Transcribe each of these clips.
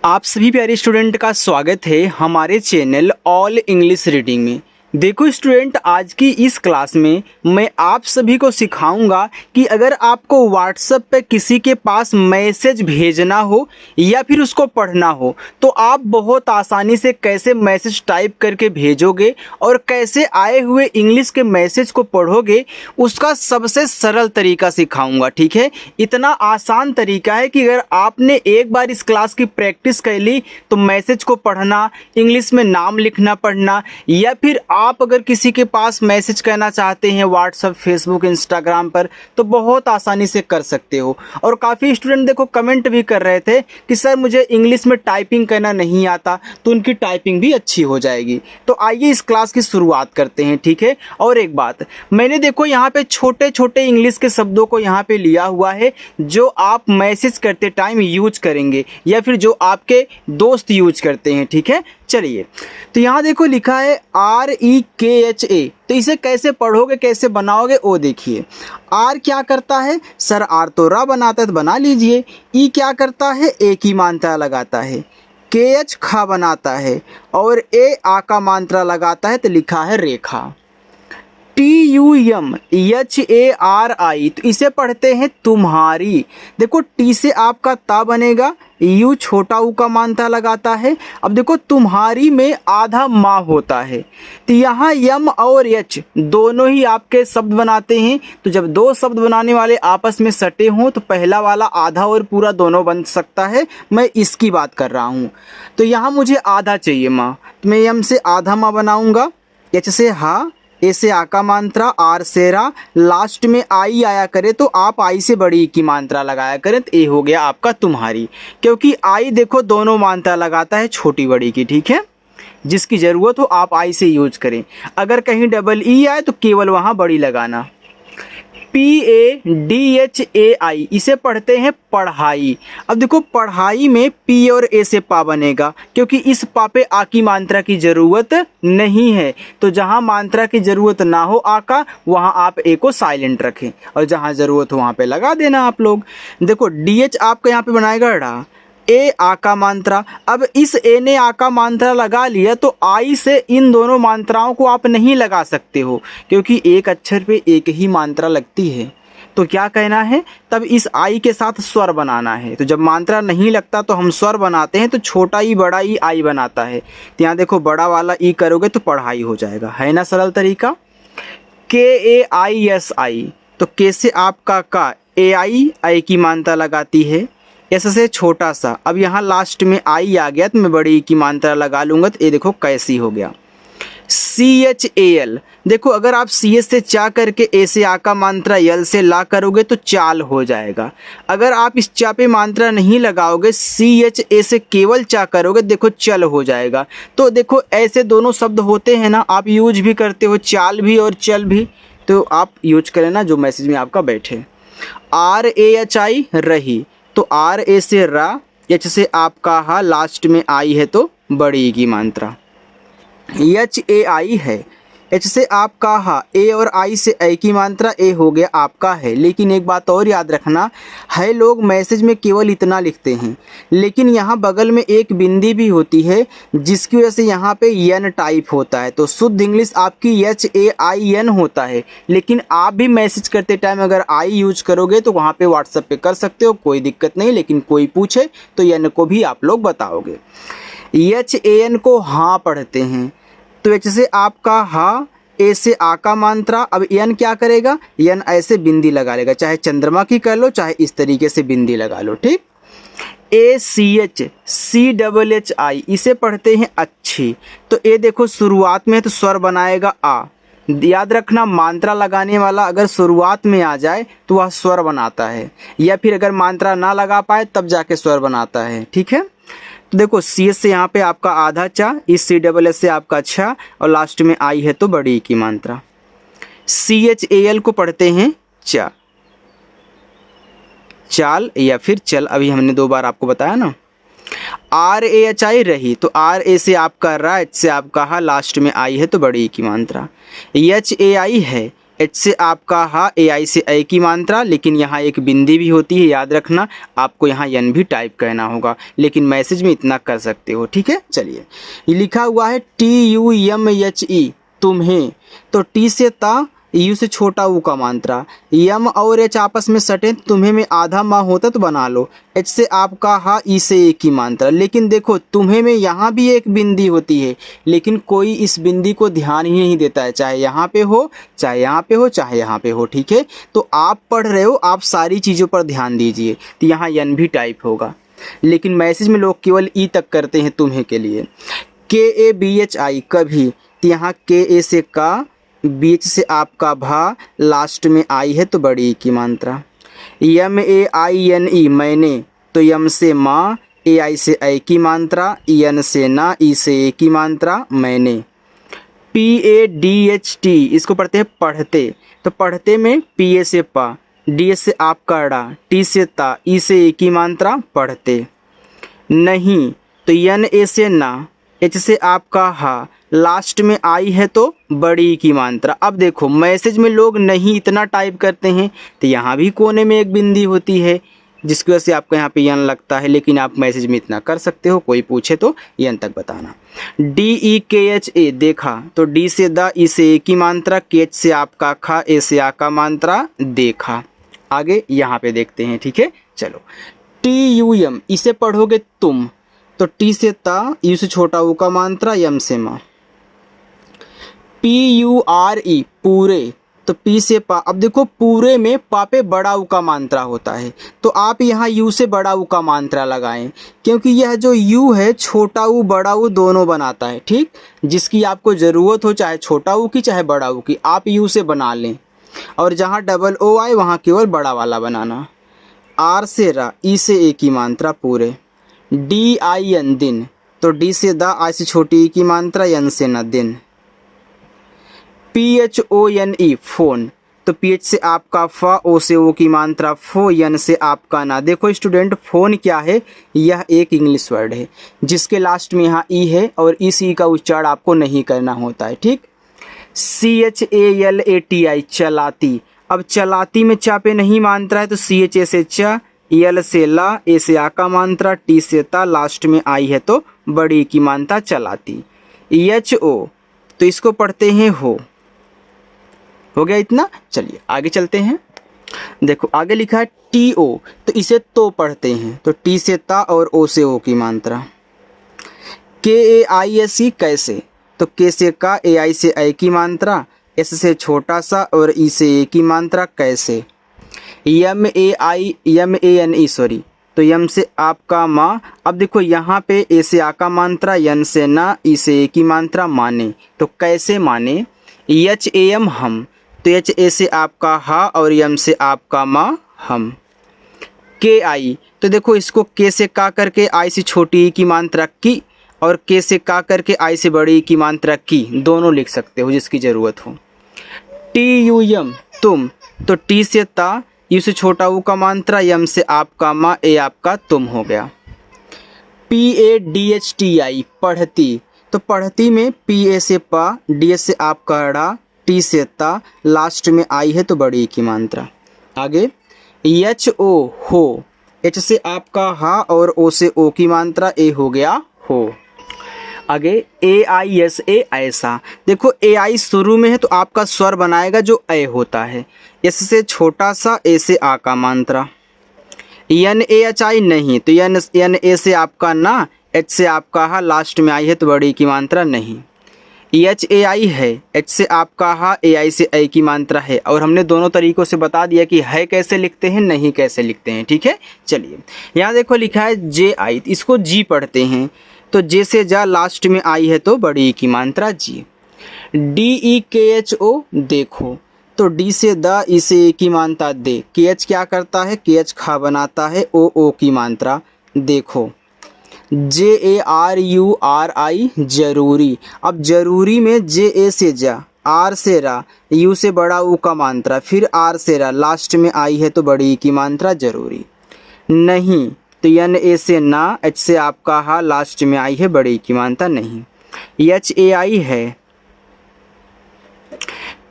आप सभी प्यारे स्टूडेंट का स्वागत है हमारे चैनल ऑल इंग्लिश रीडिंग में। देखो स्टूडेंट, आज की इस क्लास में मैं आप सभी को सिखाऊंगा कि अगर आपको व्हाट्सएप पे किसी के पास मैसेज भेजना हो या फिर उसको पढ़ना हो तो आप बहुत आसानी से कैसे मैसेज टाइप करके भेजोगे और कैसे आए हुए इंग्लिश के मैसेज को पढ़ोगे, उसका सबसे सरल तरीका सिखाऊंगा। ठीक है, इतना आसान तरीका है कि अगर आपने एक बार इस क्लास की प्रैक्टिस कर ली तो मैसेज को पढ़ना, इंग्लिश में नाम लिखना पढ़ना, या फिर आप अगर किसी के पास मैसेज करना चाहते हैं व्हाट्सएप, फेसबुक, इंस्टाग्राम पर तो बहुत आसानी से कर सकते हो। और काफ़ी स्टूडेंट देखो कमेंट भी कर रहे थे कि सर मुझे इंग्लिश में टाइपिंग करना नहीं आता, तो उनकी टाइपिंग भी अच्छी हो जाएगी। तो आइए इस क्लास की शुरुआत करते हैं। ठीक है, और एक बात, मैंने देखो यहाँ पे छोटे छोटे इंग्लिश के शब्दों को यहाँ पे लिया हुआ है जो आप मैसेज करते टाइम यूज करेंगे या फिर जो आपके दोस्त यूज करते हैं। ठीक है, चलिए, तो यहाँ देखो लिखा है REKHA, तो इसे कैसे पढ़ोगे, कैसे बनाओगे वो देखिए। आर क्या करता है, सर आर तो रा बनाता है तो बना लीजिए। ई क्या करता है, एक ही मात्रा लगाता है। KH खा बनाता है और ए आ का मात्रा लगाता है तो लिखा है रेखा। TUMHARI, तो इसे पढ़ते हैं तुम्हारी। देखो टी से आपका ता बनेगा, यू छोटा ऊ का मात्रा लगाता है। अब देखो तुम्हारी में आधा माँ होता है, तो यहाँ यम और यच दोनों ही आपके शब्द बनाते हैं। तो जब दो शब्द बनाने वाले आपस में सटे हों तो पहला वाला आधा और पूरा दोनों बन सकता है। मैं इसकी बात कर रहा हूँ। तो यहाँ मुझे आधा चाहिए माँ, तो मैं यम से आधा माँ बनाऊँगा, एच से हा, ए से आ का मात्रा, आर से रा, लास्ट में आई आया करे तो आप आई से बड़ी की मात्रा लगाया करें, तो ए हो गया आपका तुम्हारी। क्योंकि आई देखो दोनों मात्रा लगाता है छोटी बड़ी की। ठीक है, जिसकी ज़रूरत हो आप आई से यूज करें। अगर कहीं डबल ई आए तो केवल वहाँ बड़ी लगाना। PADHAI, इसे पढ़ते हैं पढ़ाई। अब देखो पढ़ाई में पी और ए से पा बनेगा, क्योंकि इस पा पे आ की मात्रा की ज़रूरत नहीं है। तो जहाँ मात्रा की ज़रूरत ना हो आ का, वहाँ आप ए को साइलेंट रखें और जहाँ ज़रूरत हो वहाँ पे लगा देना आप लोग। देखो DH आपका यहाँ पे बनाएगा ड़ा, ए आ का मात्रा। अब इस ए ने आ का मात्रा लगा लिया तो आई से इन दोनों मात्राओं को आप नहीं लगा सकते हो, क्योंकि एक अक्षर पे एक ही मात्रा लगती है। तो क्या कहना है, तब इस आई के साथ स्वर बनाना है। तो जब मात्रा नहीं लगता तो हम स्वर बनाते हैं, तो छोटा ई बड़ा ई आई बनाता है। तो यहाँ देखो बड़ा वाला ई करोगे तो पढ़ाई हो जाएगा, है ना सरल तरीका। KAISI, तो के से आपका का, AI आई की मात्रा लगाती है। ऐसे से छोटा सा, अब यहाँ लास्ट में आई आ गया तो मैं बड़ी की मात्रा लगा लूँगा, तो ये देखो कैसी हो गया। CHAL, देखो अगर आप CS से चा करके ए से आ का मात्रा यल से ला करोगे तो चाल हो जाएगा। अगर आप इस चा पे मात्रा नहीं लगाओगे, CHA से केवल चा करोगे, देखो चल हो जाएगा। तो देखो ऐसे दोनों शब्द होते हैं ना, आप यूज भी करते हो, चाल भी और चल भी, तो आप यूज करें ना जो मैसेज में आपका बैठे। RAHI रही, तो आर ए से रा, एच से आपका हा, लास्ट में आई है तो बड़ी की मात्रा। HAI है, एच से आपका हा, ए और आई से ए की मात्रा, ए हो गया आपका है। लेकिन एक बात और याद रखना है, लोग मैसेज में केवल इतना लिखते हैं, लेकिन यहाँ बगल में एक बिंदी भी होती है जिसकी वजह से यहाँ पे यन टाइप होता है। तो शुद्ध इंग्लिश आपकी HAIN होता है, लेकिन आप भी मैसेज करते टाइम अगर आई यूज करोगे तो वहाँ पे व्हाट्सएप पे कर सकते हो, कोई दिक्कत नहीं। लेकिन कोई पूछे तो यन को भी आप लोग बताओगे। HAN को हाँ पढ़ते हैं, तो एच से आपका हा, ए से आ का मात्रा। अब यन क्या करेगा, यन ऐसे बिंदी लगा लेगा, चाहे चंद्रमा की कर लो चाहे इस तरीके से बिंदी लगा लो। ठीक। ACHCHHI, इसे पढ़ते हैं अच्छी। तो ए देखो शुरुआत में तो स्वर बनाएगा आ, याद रखना मात्रा लगाने वाला अगर शुरुआत में आ जाए तो वह स्वर बनाता है, या फिर अगर मात्रा ना लगा पाए तब जाके स्वर बनाता है। ठीक है, तो देखो CS से यहाँ पे आपका आधा चा, इस CSS से आपका अच्छा, और लास्ट में आई है तो बड़ी की मात्रा। CHAL को पढ़ते हैं चा, चाल या फिर चल, अभी हमने 2 बार आपको बताया ना। RAHI रही, तो RA से आपका रा, एच से आपका हा, लास्ट में आई है तो बड़ी की मात्रा। HAI है, एच से आपका हा, ए आई से ऐ की मात्रा, लेकिन यहाँ एक बिंदी भी होती है, याद रखना। आपको यहाँ यन भी टाइप करना होगा, लेकिन मैसेज में इतना कर सकते हो, ठीक है। चलिए, ये लिखा हुआ है TUMHE, तुम्हें। तो टी से ता, यू से छोटा ऊ का मात्रा, यम और एच आपस में सटे, तुम्हें में आधा माह होता तो बना लो। एच से आपका हा, ई से एक ही मात्रा, लेकिन देखो तुम्हें में यहाँ भी एक बिंदी होती है, लेकिन कोई इस बिंदी को ध्यान ही नहीं देता है, चाहे यहाँ पे हो, चाहे यहाँ पे हो, चाहे यहाँ पे हो, ठीक है। तो आप पढ़ रहे हो, आप सारी चीज़ों पर ध्यान दीजिए। तो यहाँ यन भी टाइप होगा, लेकिन मैसेज में लोग केवल ई तक करते हैं तुम्हें के लिए। KABHI, कभी, तो यहाँ KA से का, बीच से आपका भा, लास्ट में आई है तो बड़ी की मात्रा। MAINE, मैंने, तो यम से माँ, AI से ऐ की मात्रा, यन से ना, ई से ए की मात्रा, मैंने। PADHT, इसको पढ़ते हैं पढ़ते, तो पढ़ते में PA से पा, DA से आपका डा, T से ता, ई से ए की मात्रा, पढ़ते। नहीं, तो NA से ना, एच से आपका हा, लास्ट में आई है तो बड़ी की मात्रा। अब देखो मैसेज में लोग नहीं इतना टाइप करते हैं, तो यहाँ भी कोने में एक बिंदी होती है, जिसकी वजह से आपको यहाँ पे यन लगता है, लेकिन आप मैसेज में इतना कर सकते हो। कोई पूछे तो यन तक बताना। DEKHA, देखा, तो डी से द, ई से ए की मात्रा, केच से आपका खा, ए से आ का मात्रा, देखा। आगे यहाँ पे देखते हैं, ठीक है। चलो, TUM, इसे पढ़ोगे तुम, तो टी से ता, यू से छोटा ऊ का मात्रा, यम से माँ। PURE, पूरे, तो पी से पा। अब देखो पूरे में पा पे बड़ा ऊ का मात्रा होता है, तो आप यहाँ यू से बड़ा ऊ का मात्रा लगाएं, क्योंकि यह जो यू है छोटा ऊ बड़ा ऊ दोनों बनाता है, ठीक। जिसकी आपको ज़रूरत हो, चाहे छोटा ऊ की चाहे बड़ा ऊ की, आप यू से बना लें, और जहाँ डबल ओ आए वहाँ केवल बड़ा वाला बनाना। आर से रा, ई से ए की मात्रा, पूरे। DIN, दिन, तो डी से द, आई से छोटी ई की मात्रा, यन से न, दिन। PHONE, फोन, तो PH से आपका फा, ओ से ओ की मात्रा, फो, यन से आपका ना। देखो स्टूडेंट, फोन क्या है, यह एक इंग्लिश वर्ड है जिसके लास्ट में यहाँ ई है, और इस ई का उच्चारण आपको नहीं करना होता है, ठीक। CHALATI, चलाती। अब चलाती में चा पे नहीं मात्रा है, तो CHA से चा, यल से ला, ए से आ का मात्रा, टी से ता, लास्ट में आई है तो बड़ी की मात्रा, चलाती। HO, तो इसको पढ़ते हैं हो गया इतना। चलिए आगे चलते हैं। देखो आगे लिखा है TO, तो इसे तो पढ़ते हैं, तो टी से ता और ओ से ओ की मात्रा। KAISE, कैसे, तो के से का, AI से ऐ की मात्रा, एस से छोटा सा और ई से ए की मात्रा, कैसे। MANE, सॉरी, तो यम से आपका माँ। अब देखो यहाँ पे ए से आ का मात्रा, यन से ना, ई से ए की मात्रा, माने, तो कैसे माने। HAM, हम, तो HA से आपका हा और यम से आपका माँ, हम। KI, तो देखो इसको के से का करके आई से छोटी ई की मात्रा की, और के से का करके आई से बड़ी ई की मात्रा की, दोनों लिख सकते हो जिसकी ज़रूरत हो। TUM, तुम, तो टी से ता, यू से छोटा ऊ का मात्रा, यम से आपका माँ, ए आपका तुम हो गया। PADHTI, पढ़ती, तो पढ़ती में PA से पा, DS से आपका ड़ा, टी से ता, लास्ट में आई है तो बड़ी की मात्रा। आगे HO, हो, H से आपका हा और O से O की मात्रा, ए हो गया हो। आगे AISA, ऐसा। देखो AI शुरू में है तो आपका स्वर बनाएगा जो ए होता है, एस से छोटा सा, ए से आ का मात्रा। NAHI, नहीं, तो NA से आपका ना, एच से आपका हा, लास्ट में आई है तो बड़ी की मात्रा, नहीं। HAI है, एच से आपका हा, AI से ऐ की मात्रा है, और हमने दोनों तरीकों से बता दिया कि है कैसे लिखते हैं, नहीं कैसे लिखते हैं, ठीक है। चलिए यहाँ देखो लिखा है JI, इसको जी पढ़ते हैं, तो जे से जा, लास्ट में आई है तो बड़ी की मात्रा, जी। DEKHO, देखो, तो डी से द, ई से ए की मात्रा, दे। KH क्या करता है, KH खा बनाता है, O की मात्रा, देखो। JARURI, जरूरी। अब जरूरी में JA से जा, R से रा, U से बड़ा ऊ का मात्रा, फिर R से रा, लास्ट में आई है तो बड़ी की मात्रा, जरूरी। नहीं, तो NA से ना, H से आपका हा, लास्ट में आई है बड़ी की मात्रा, नहीं। HAI है।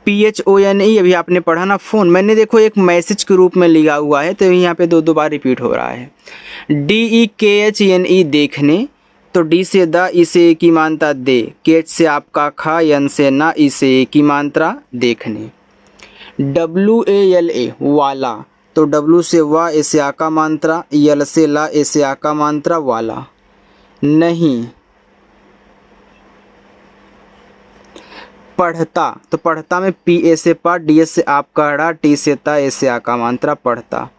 PHONE अभी आपने पढ़ा ना फोन, मैंने देखो एक मैसेज के रूप में लिया हुआ है तो यहाँ पे दो बार रिपीट हो रहा है। DEKHNE देखने, तो डी से द, ई से की मात्रा दे, केच से आपका खा, यन से ना, ई से की मात्रा देखने। WALA वाला, तो W से वा, ए से आ का मात्रा, यल से ला, ए से आ का मात्रा वाला। नहीं। पढ़ता, तो पढ़ता में PA से पा, DS से आपका ड़ा, T से ता, ए से आ का मात्रा पढ़ता।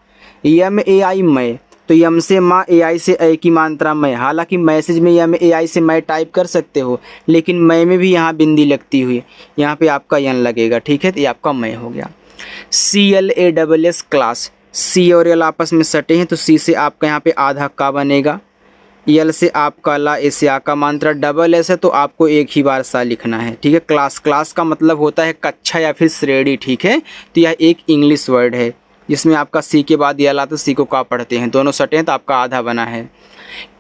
MAI मैं, तो यम से माँ, AI से ए की मात्रा मैं। हालांकि मैसेज में MAI से मैं टाइप कर सकते हो, लेकिन मैं में भी यहाँ बिंदी लगती हुई, यहाँ पे आपका यन लगेगा, ठीक है, तो ये आपका मैं हो गया। CLASS क्लास, C और L आपस में सटे हैं तो C से आपका यहाँ पे आधा का बनेगा, यल से आपका ला, ए से आ का मात्रा, डबल एस है तो आपको एक ही बार सा लिखना है, ठीक है। क्लास, क्लास का मतलब होता है कक्षा या फिर श्रेणी, ठीक है। तो यह एक इंग्लिश वर्ड है जिसमें आपका सी के बाद यल आता, सी को का पढ़ते हैं, दोनों सटे हैं तो आपका आधा बना है।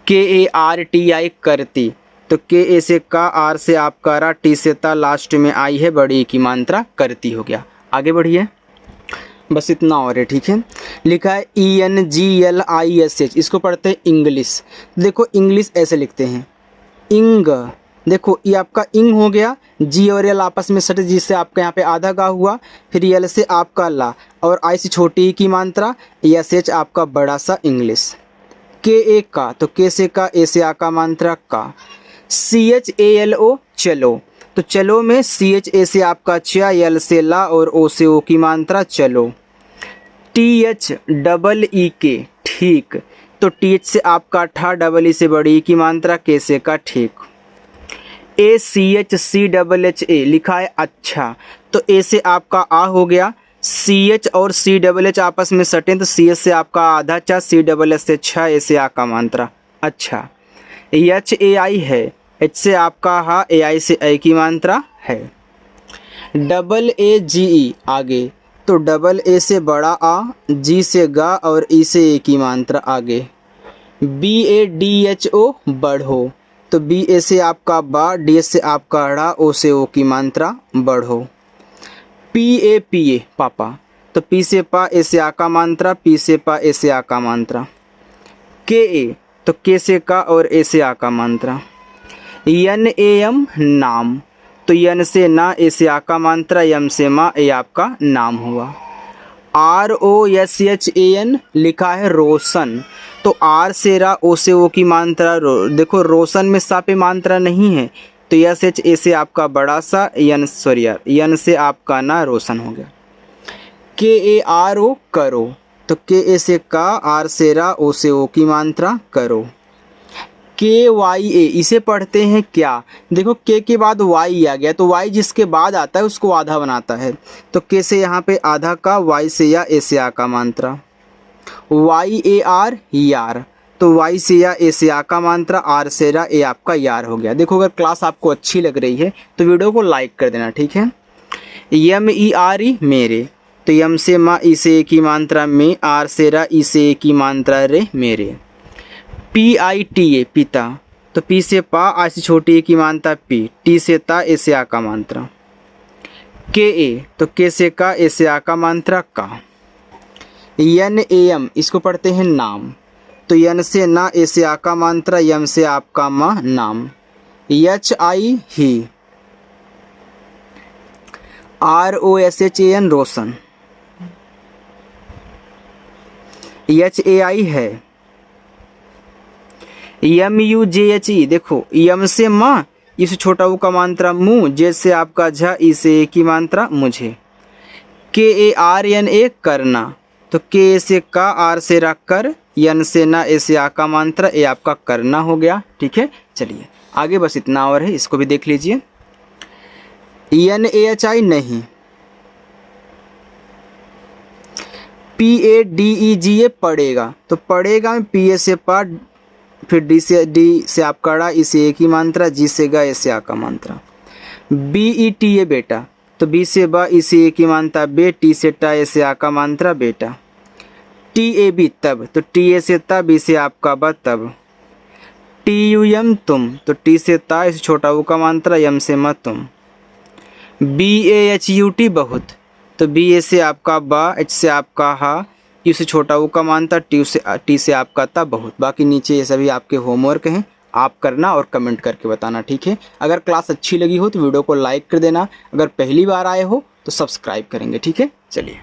KARTI करती, तो KA से का, आर से आपका रा, टी से ता, लास्ट में आई है बड़ी की मात्रा करती हो गया। आगे बढ़िए, बस इतना और है, ठीक है। लिखा है ENGLISH, इसको पढ़ते हैं इंग्लिश। देखो इंग्लिश ऐसे लिखते हैं, इंग, देखो ये आपका इंग हो गया, जी और एल आपस में सटे, जिससे आपका यहाँ पे आधा का हुआ, फिर यल से आपका ला, और आई से छोटी की मात्रा, SH आपका बड़ा सा इंग्लिश। KA का, तो के से का, ए से आ का मात्रा का। CHALO चलो, तो चलो में CHA से आपका चा, यल से ला, और ओ से ओ की मात्रा चलो। THEEK ठीक, तो TH से आपका ठा, डबल ई से बड़ी की मात्रा, के से का ठीक। ACHCHA लिखा है अच्छा, तो ए से आपका आ हो गया, CH और CHH आपस में सटे तो CH से आपका आधा चा, CHS से छा, ए से आ का मात्रा अच्छा। HAI है, H से आपका हा, AI से ए की मात्रा है। AAGE आगे, तो डबल ए से बड़ा आ, जी से गा, और ई से ए की मात्रा आगे। BADHO बढ़ो, तो BA से आपका बा, DS से आपका ड़ा, ओ से ओ की मात्रा बढ़ो। PAPA पापा, तो P से पा, ए से आ का मात्रा, P से पा, ए से आ का मात्रा। KA, तो के से का और ए से आ का मात्रा। NAM नाम, तो यन से ना, ए से आ का मात्रा, यम से मा, ए आपका नाम हुआ। ROSHAN लिखा है रोशन, तो आर से रा, ओ से ओ की मात्रा देखो रोशन में सा पे मात्रा नहीं है, तो SH ए से आपका बड़ा सा, यन सॉरी यार, यन से आपका ना रोशन हो गया। KARO करो, तो KA से का, आर से रा, ओ से ओ की मात्रा करो। KYA इसे पढ़ते हैं क्या, देखो के के बाद Y आ गया, तो Y जिसके बाद आता है उसको आधा बनाता है, तो के से यहाँ पे आधा का, Y से या ए से आ का मात्रा। YAR यार, तो Y से या ए से आ का मात्रा, आर से रा, ए आपका यार हो गया। देखो अगर क्लास आपको अच्छी लग रही है तो वीडियो को लाइक कर देना, ठीक है। MERE मेरे, तो यम से मा, ई से ए की मात्रा में, आर से रा, ई से ए की मात्रा रे मेरे। PITA पिता, तो P से पा, आ से छोटी ए की मात्रा P, T से ता, ए से आ का मात्रा। KA, तो के से का, ए से आ का मात्रा का। NAM इसको पढ़ते हैं नाम, तो यन से ना, ए से आ का मात्रा, यम से आपका मा, नाम। HI ही। ROSHAN रोशन। HAI है। MUJHE देखो, यम से माँ, इस छोटा ऊ का मात्रा मुँह, जे से आपका झा, ई से ए की मात्रा मुझे। KARNA करना, तो के से का, आर से रख कर, यन से ना, ए से आ का मात्रा, ए आपका करना हो गया, ठीक है। चलिए आगे बस इतना और है, इसको भी देख लीजिए। NAHI नहीं। PADEGA पढ़ेगा, तो पढ़ेगा में PA से पा, फिर डी से आपका ड़ा, ई से ए की मात्रा, जी से गा, ए से आ का मात्रा। BETA बेटा, तो बी से बा, ई से ए की मात्रा बे, टी से टा, ए से आ का मात्रा बेटा। TAB तब, तो TA से ता, बी से आपका बा तब। TUM तुम, तो टी से ता, इस छोटा ऊ का मात्रा, यम से म तुम। BAHUT बहुत, तो BA से आपका बा, H से आपका हा, U से छोटा U का मान था, T से आपका था बहुत। बाकी नीचे ये सभी आपके होमवर्क हैं, आप करना और कमेंट करके बताना, ठीक है। अगर क्लास अच्छी लगी हो तो वीडियो को लाइक कर देना, अगर पहली बार आए हो तो सब्सक्राइब करेंगे, ठीक है। चलिए।